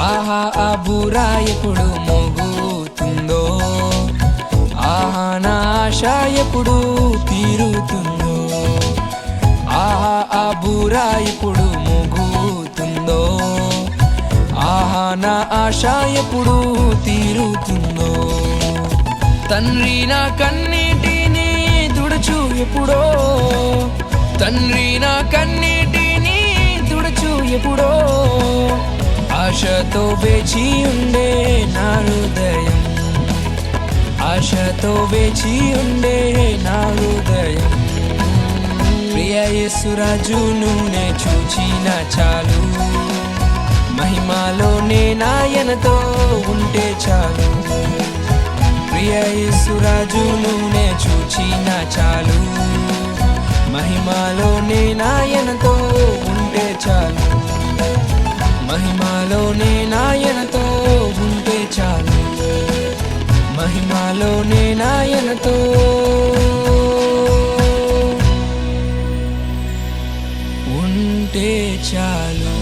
ఆహా ఆ బూరా ఎప్పుడు మోగుతుందో, ఆహా నా ఆశ ఎప్పుడు తీరుతుందో. ఆహా ఆ బూరా ఎప్పుడు మోగుతుందో, ఆహా నా ఆశ ఎప్పుడు తీరుతుందో. తండ్రి నా కన్నీటిని తుడుచు ఎప్పుడో, తండ్రి నా కన్నీటిని తుడుచు ఎప్పుడో. ఆశతో వేచి ఉండే నా హృదయం, ఆశతో వేచి ఉండే నా హృదయం. ప్రియ యేసురాజును నే చూచిన చాలు, మహిమలోనే నాయనతో ఉంటే చాలు. ప్రియ యేసురాజును నే చూచిన చాలు, మహిమలోనే నాయనతో ఉంటే చాలు. మహిమలోనే నాయనతో ఉంటే చాలు, మహిమలోనే నాయనతో ఉంటే చాలు.